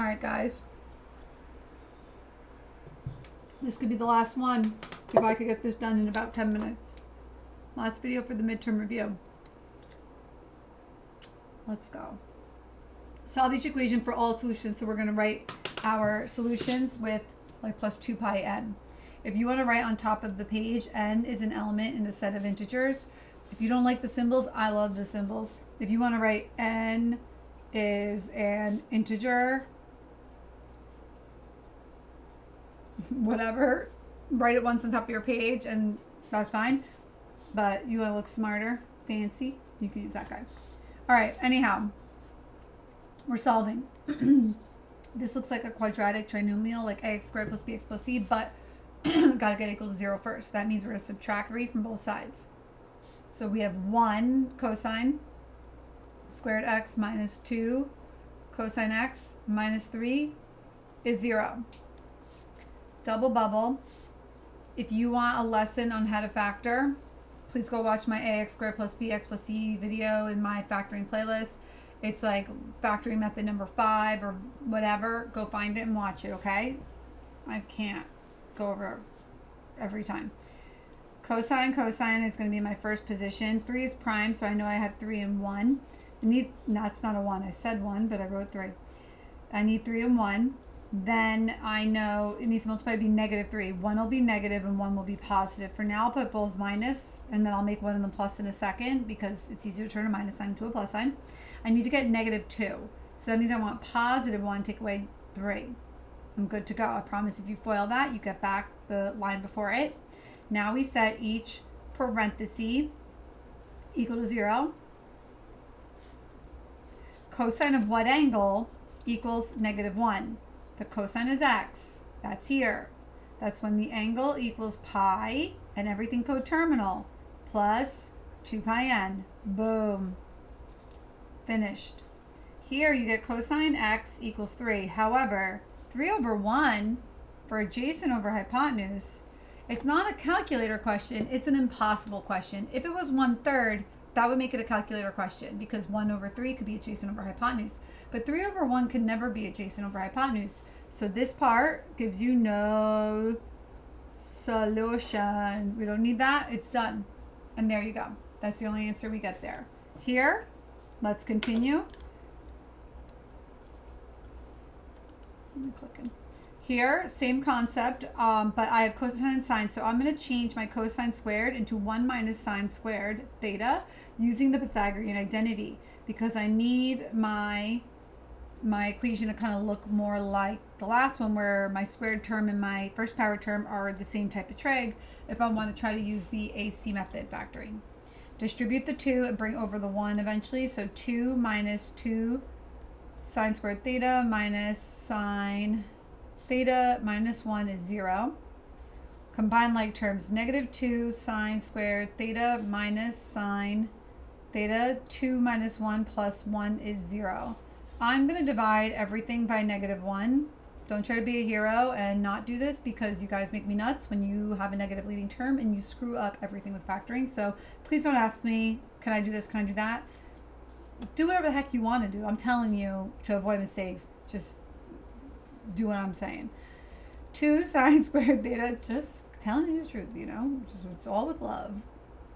All right, guys. This could be the last one if I could get this done in about 10 minutes. Last video for the midterm review. Let's go. Solve each equation for all solutions. So we're going to write our solutions with like plus 2 pi n. If you want to write on top of the page, n is an element in the set of integers. If you don't like the symbols, I love the symbols. If you want to write n is an integer, whatever, write it once on top of your page and that's fine. But you want to look smarter, fancy, you can use that guy. All right, anyhow, we're solving. This looks like a quadratic trinomial, like ax squared plus bx plus c, but gotta get equal to 0 first. That means we're gonna subtract 3 from both sides. So we have 1 cosine squared x minus 2 cosine x minus 3 is 0. Double bubble. If you want a lesson on how to factor, please go watch my ax squared plus bx plus c video in my factoring playlist. It's like factoring method number 5 or whatever. Go find it and watch it, okay? I can't go over every time. Cosine is going to be my first position. 3 is prime, so I know I have 3 and 1. That's not a 1. I said 1, but I wrote 3. I need 3 and 1. Then I know it needs to multiply to be negative 3. 1 will be negative and 1 will be positive. For now, I'll put both minus, and then I'll make one of them plus in a second because it's easier to turn a minus sign to a plus sign. I need to get negative 2. So that means I want positive 1, take away 3. I'm good to go. I promise if you FOIL that, you get back the line before it. Now we set each parenthesis equal to 0. Cosine of what angle equals negative 1? The cosine is x. That's here. That's when the angle equals pi and everything coterminal plus 2 pi n. Boom. Finished. Here you get cosine x equals 3. However, 3 over 1 for adjacent over hypotenuse, it's not a calculator question. It's an impossible question. If it was 1/3, that would make it a calculator question because 1 over 3 could be adjacent over hypotenuse. But 3 over 1 could never be adjacent over hypotenuse. So this part gives you no solution. We don't need that. It's done. And there you go. That's the only answer we get there. Here, let's continue. I'm clicking. Here, same concept, but I have cosine and sine. So I'm going to change my cosine squared into 1 minus sine squared theta using the Pythagorean identity because I need my equation to kind of look more like the last one where my squared term and my first power term are the same type of trig if I want to try to use the AC method factoring. Distribute the 2 and bring over the 1 eventually. So 2 minus 2 sine squared theta minus sine theta minus 1 is 0. Combine like terms. Negative 2 sine squared theta minus sine theta. 2 minus 1 plus 1 is 0. I'm going to divide everything by negative 1. Don't try to be a hero and not do this because you guys make me nuts when you have a negative leading term and you screw up everything with factoring. So please don't ask me, can I do this, can I do that? Do whatever the heck you want to do. I'm telling you to avoid mistakes. Just do what I'm saying. 2 sine squared theta, just telling you the truth, you know, just it's all with love.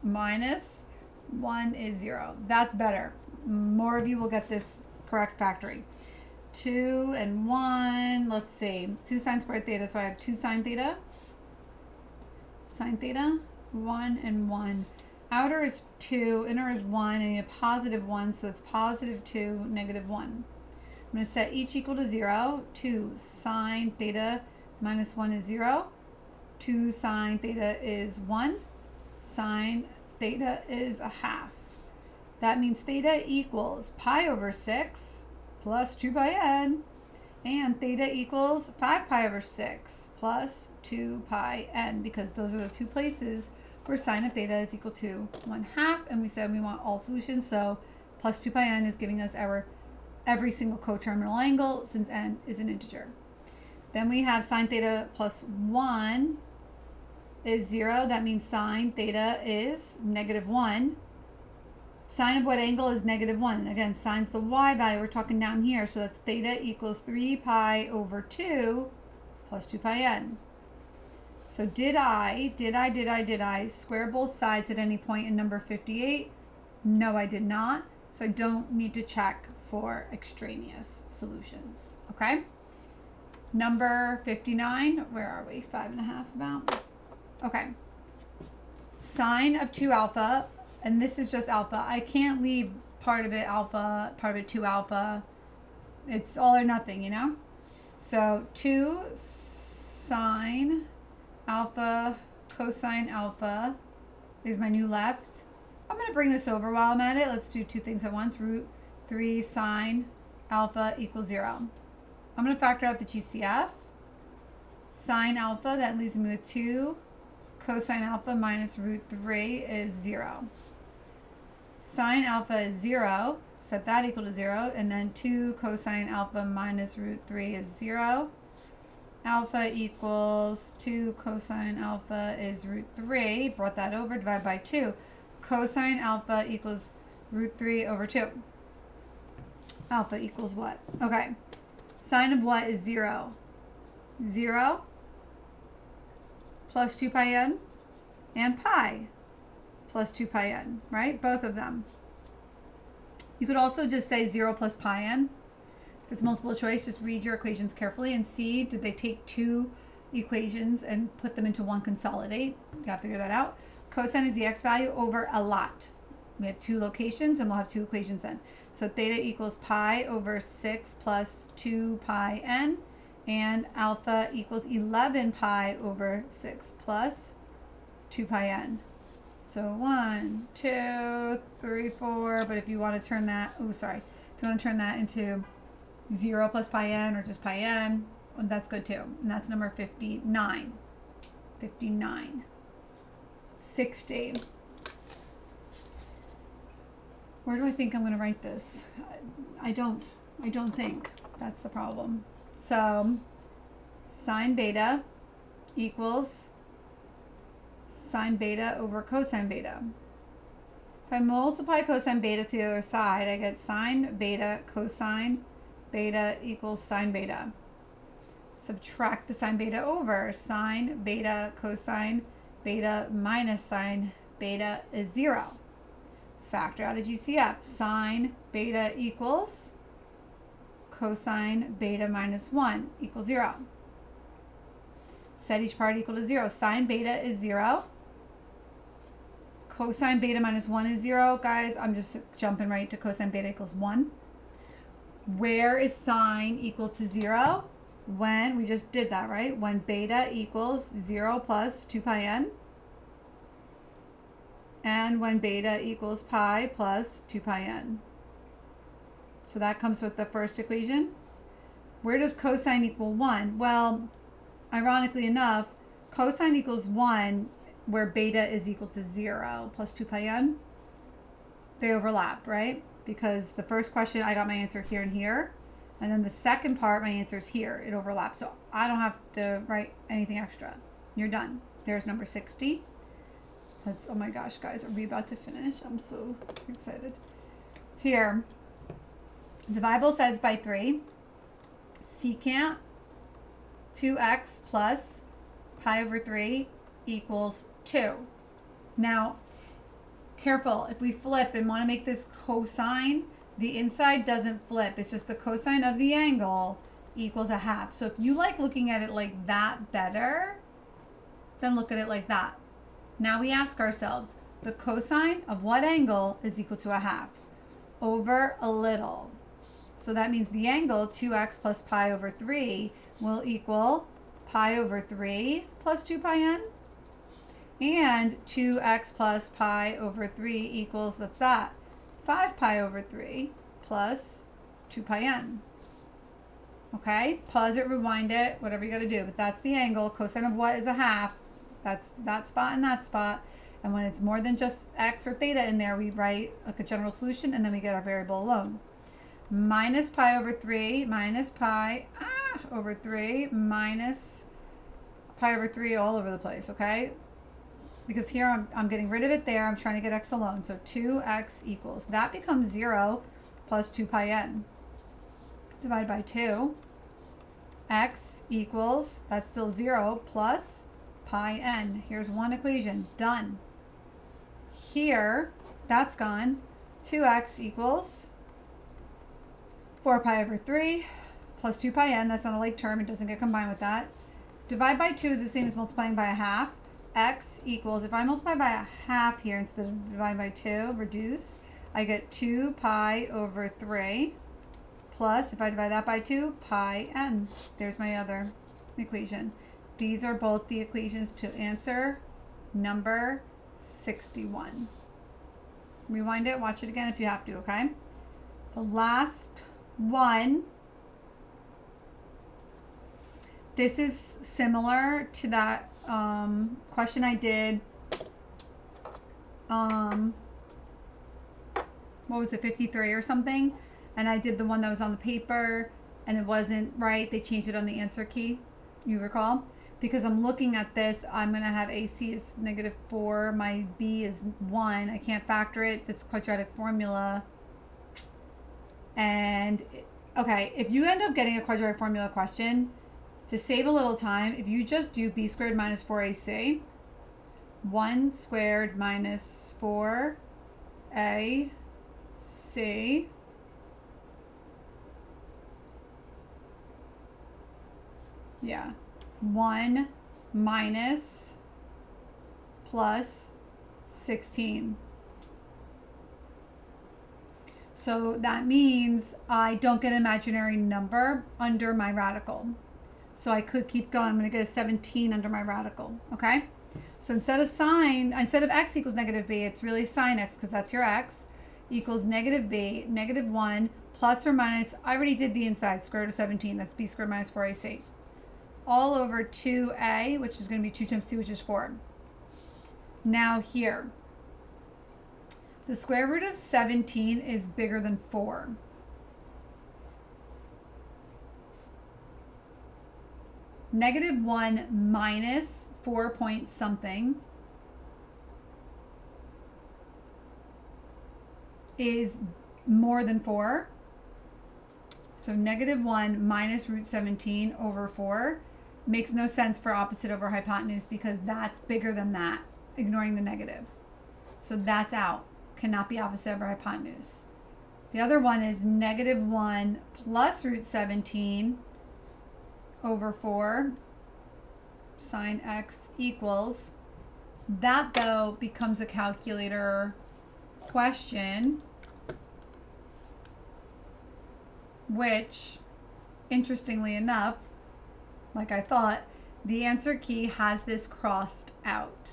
Minus 1 is 0. That's better. More of you will get this correct factoring. 2 and 1, let's see, 2 sine squared theta, so I have 2 sine theta, 1 and 1. Outer is 2, inner is 1, and I need a positive 1, so it's positive 2, negative 1. I'm going to set each equal to 0. 2 sine theta minus 1 is 0. 2 sine theta is 1. Sine theta is a half. That means theta equals pi over 6 plus 2 pi n, and theta equals 5 pi over 6 plus 2 pi n, because those are the two places where sine of theta is equal to 1/2, and we said we want all solutions, so plus 2 pi n is giving us our every single coterminal angle since n is an integer. Then we have sine theta plus 1 is 0. That means sine theta is negative 1. Sine of what angle is -1? Again, sine's the y value. We're talking down here. So that's theta equals 3 pi over 2 plus 2 pi n. So did I square both sides at any point in number 58? No, I did not. So I don't need to check for extraneous solutions. Okay? Number 59, where are we? 5.5 about. Okay. Sine of 2 alpha, and this is just alpha. I can't leave part of it alpha, part of it 2 alpha. It's all or nothing, you know? So 2 sine alpha cosine alpha is my new left. I'm going to bring this over while I'm at it. Let's do two things at once. Root 3 sine alpha equals 0. I'm going to factor out the GCF. Sine alpha, that leaves me with 2 cosine alpha minus root 3 is 0. Sine alpha is 0. Set that equal to 0. And then 2 cosine alpha minus root 3 is 0. Alpha equals 2 cosine alpha is root 3. Brought that over, divide by 2. Cosine alpha equals root 3 over 2. Alpha equals what? Okay. Sine of what is 0? 0 plus 2 pi n and pi plus 2 pi n, right? Both of them. You could also just say 0 plus pi n. If it's multiple choice, just read your equations carefully and see, did they take two equations and put them into one consolidate? You gotta figure that out. Cosine is the x value over a lot. We have two locations and we'll have two equations then. So theta equals pi over 6 plus 2 pi n, and alpha equals 11 pi over 6 plus 2 pi n. So 1, 2, 3, 4, but if you want to turn that, if you want to turn that into 0 plus pi n or just pi n, well, that's good too. And that's number 59. 59. 60. Where do I think I'm going to write this? I don't think. That's the problem. So sine beta equals sine beta over cosine beta. If I multiply cosine beta to the other side, I get sine beta cosine beta equals sine beta. Subtract the sine beta over. Sine beta cosine beta minus sine beta is 0. Factor out a GCF. Sine beta equals cosine beta minus 1 equals 0. Set each part equal to 0. Sine beta is 0. Cosine beta minus 1 is 0. Guys, I'm just jumping right to cosine beta equals 1. Where is sine equal to 0? When, we just did that, right? When beta equals 0 plus 2 pi n. And when beta equals pi plus 2 pi n. So that comes with the first equation. Where does cosine equal 1? Well, ironically enough, cosine equals 1 where beta is equal to 0 plus 2 pi n. They overlap, right? Because the first question, I got my answer here and here. And then the second part, my answer is here. It overlaps. So I don't have to write anything extra. You're done. There's number 60. That's, oh my gosh, guys, are we about to finish? I'm so excited. Here, divide both sides by 3. Secant 2x plus pi over 3 equals 2. Now, careful, if we flip and want to make this cosine, the inside doesn't flip. It's just the cosine of the angle equals a half. So if you like looking at it like that better, then look at it like that. Now we ask ourselves, the cosine of what angle is equal to a half? Over a little. So that means the angle 2x plus pi over 3 will equal pi over 3 plus 2 pi n. And 2x plus pi over 3 equals, what's that? 5 pi over 3 plus 2 pi n. Okay, pause it, rewind it, whatever you got to do. But that's the angle. Cosine of what is a half? That's that spot and that spot. And when it's more than just x or theta in there, we write like a general solution and then we get our variable alone. Minus pi over 3 minus pi over 3 minus pi over 3 all over the place, okay? because here I'm getting rid of it there. I'm trying to get x alone. So 2x equals, that becomes 0 plus 2 pi n. Divide by 2. X equals, that's still 0 plus pi n. Here's one equation. Done. Here, that's gone. 2x equals 4 pi over 3 plus 2 pi n. That's not a like term. It doesn't get combined with that. Divide by 2 is the same as multiplying by a half. X equals, if I multiply by a half here instead of divide by 2, reduce, I get 2 pi over 3 plus, if I divide that by 2, pi n. There's my other equation. These are both the equations to answer number 61. Rewind it, watch it again if you have to, okay? The last one, this is similar to that question I did, what was it, 53 or something? And I did the one that was on the paper and it wasn't right. They changed it on the answer key, you recall? Because I'm looking at this, I'm going to have AC is -4, my B is 1. I can't factor it. That's quadratic formula. And, okay, if you end up getting a quadratic formula question, to save a little time, if you just do B squared minus 4AC, 1 squared minus 4AC, yeah, 1 minus plus 16. So that means I don't get an imaginary number under my radical. So I could keep going. I'm going to get a 17 under my radical, okay? So instead of x equals negative b, it's really sine x, because that's your x, equals negative b, negative 1, plus or minus, I already did the inside, square root of 17, that's b squared minus 4ac. All over 2a, which is going to be 2 times 2, which is 4. Now here, the square root of 17 is bigger than 4. Negative 1 minus 4 point something is more than 4. So negative 1 minus root 17 over 4 makes no sense for opposite over hypotenuse, because that's bigger than that, ignoring the negative. So that's out. Cannot be opposite over hypotenuse. The other one is negative 1 plus root 17 over 4 sine x equals, that though becomes a calculator question, which interestingly enough, like I thought, the answer key has this crossed out.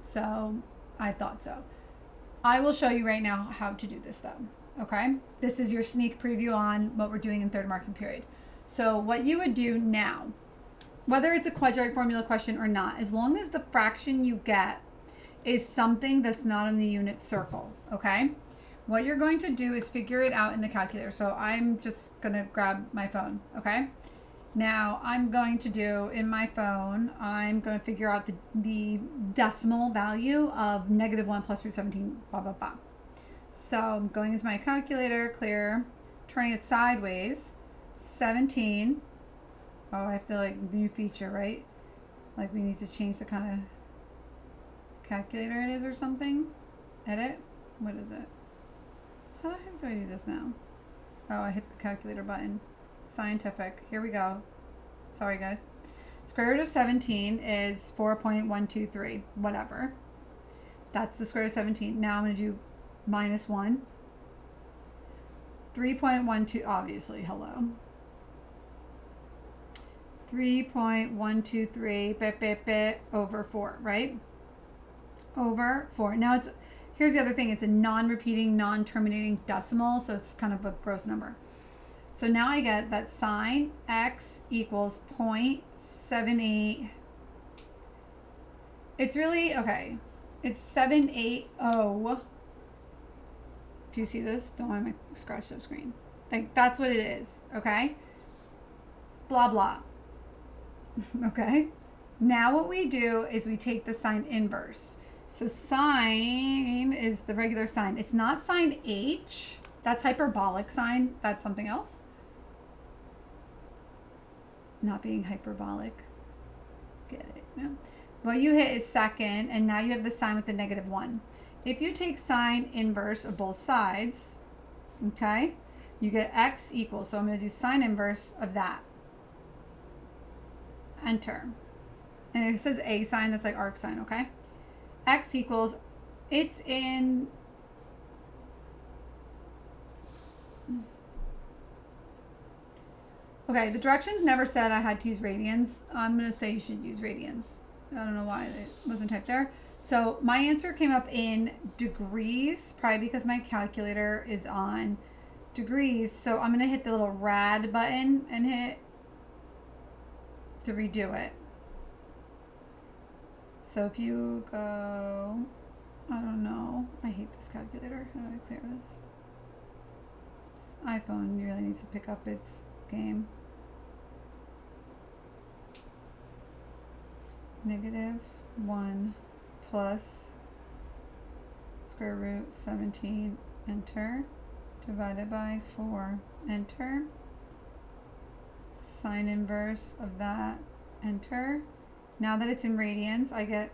So I thought so. I will show you right now how to do this though. Okay, this is your sneak preview on what we're doing in third marking period. So what you would do now, whether it's a quadratic formula question or not, as long as the fraction you get is something that's not in the unit circle, okay? What you're going to do is figure it out in the calculator. So I'm just gonna grab my phone, okay? Now I'm going to do in my phone, I'm going to figure out the decimal value of negative 1 plus root 17, blah, blah, blah. So I'm going into my calculator, clear, turning it sideways, 17. Oh, I have to like new feature, right? Like we need to change the kind of calculator it is or something. Edit. What is it? How the heck do I do this now? Oh, I hit the calculator button. Scientific. Here we go. Sorry, guys. Square root of 17 is 4.123. Whatever. That's the square root of 17. Now I'm going to do minus 1. 3.12, obviously, hello. 3.123 over 4, right? Over 4. Now here's the other thing. It's a non-repeating, non-terminating decimal, so it's kind of a gross number. So now I get that sine x equals 0.78. It's really, okay, it's 780. Do you see this? Don't mind my scratched up screen. Like, that's what it is, okay? Blah, blah. Okay? Now what we do is we take the sine inverse. So sine is the regular sine. It's not sine h. That's hyperbolic sine. That's something else. Not being hyperbolic. Get it? No. What you hit is second, and now you have the sine with the -1. If you take sine inverse of both sides, okay, you get x equals, so I'm going to do sine inverse of that. Enter. And it says a sine, that's like arc sine, okay? X equals, it's in, okay, the directions never said I had to use radians. I'm going to say you should use radians. I don't know why it wasn't typed there. So my answer came up in degrees, probably because my calculator is on degrees. So I'm going to hit the little rad button and hit to redo it. So if you go, I don't know, I hate this calculator. How do I clear this? This iPhone really needs to pick up its game. -1 plus square root 17, enter, divided by 4, enter, sine inverse of that, enter. Now that it's in radians, I get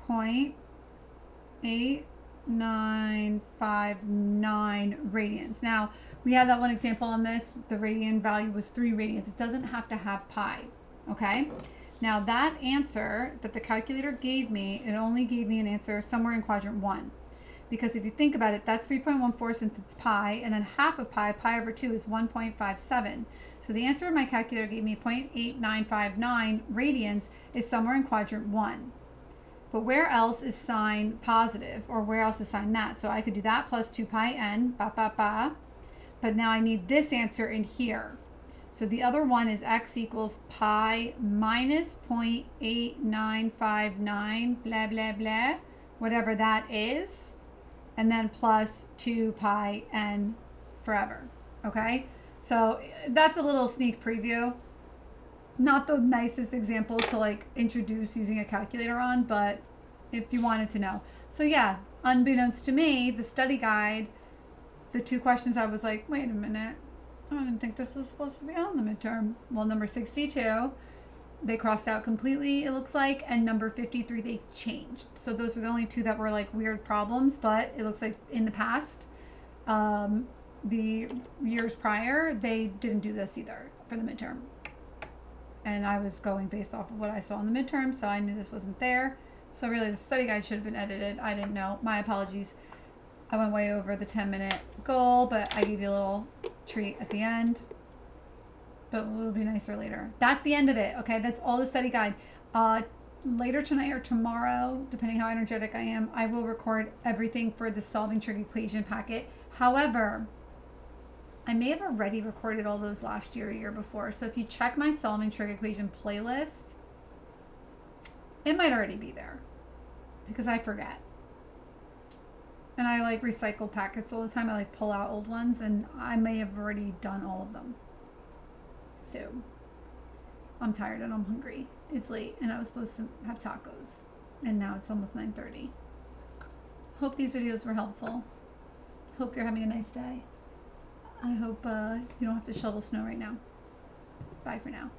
0.8959 radians. Now, we had that one example on this. The radian value was 3 radians. It doesn't have to have pi, okay? Now, that answer that the calculator gave me, it only gave me an answer somewhere in quadrant 1. Because if you think about it, that's 3.14 since it's pi, and then half of pi over 2 is 1.57. So the answer my calculator gave me, 0.8959 radians, is somewhere in quadrant 1. But where else is sine positive, or where else is sine that? So I could do that plus 2 pi n, but now I need this answer in here. So the other one is x equals pi minus 0.8959, blah, blah, blah, whatever that is, and then plus 2 pi n forever, okay? So that's a little sneak preview. Not the nicest example to like introduce using a calculator on, but if you wanted to know. So yeah, unbeknownst to me, the study guide, the 2 questions I was like, wait a minute, I didn't think this was supposed to be on the midterm. Well, number 62, they crossed out completely, it looks like, and number 53, they changed. So those are the only 2 that were like weird problems, but it looks like in the past, the years prior, they didn't do this either for the midterm. And I was going based off of what I saw in the midterm, so I knew this wasn't there. So really, the study guide should have been edited. I didn't know. My apologies. I went way over the 10-minute goal, but I gave you a little treat at the end. But it'll be nicer later. That's the end of it, okay? That's all the study guide. Later tonight or tomorrow, depending how energetic I am, I will record everything for the solving trig equation packet. However, I may have already recorded all those last year or year before. So if you check my solving trig equation playlist, it might already be there because I forget. And I like recycle packets all the time. I like pull out old ones, and I may have already done all of them. So I'm tired and I'm hungry. It's late and I was supposed to have tacos, and now it's almost 9:30. Hope these videos were helpful. Hope you're having a nice day. I hope you don't have to shovel snow right now. Bye for now.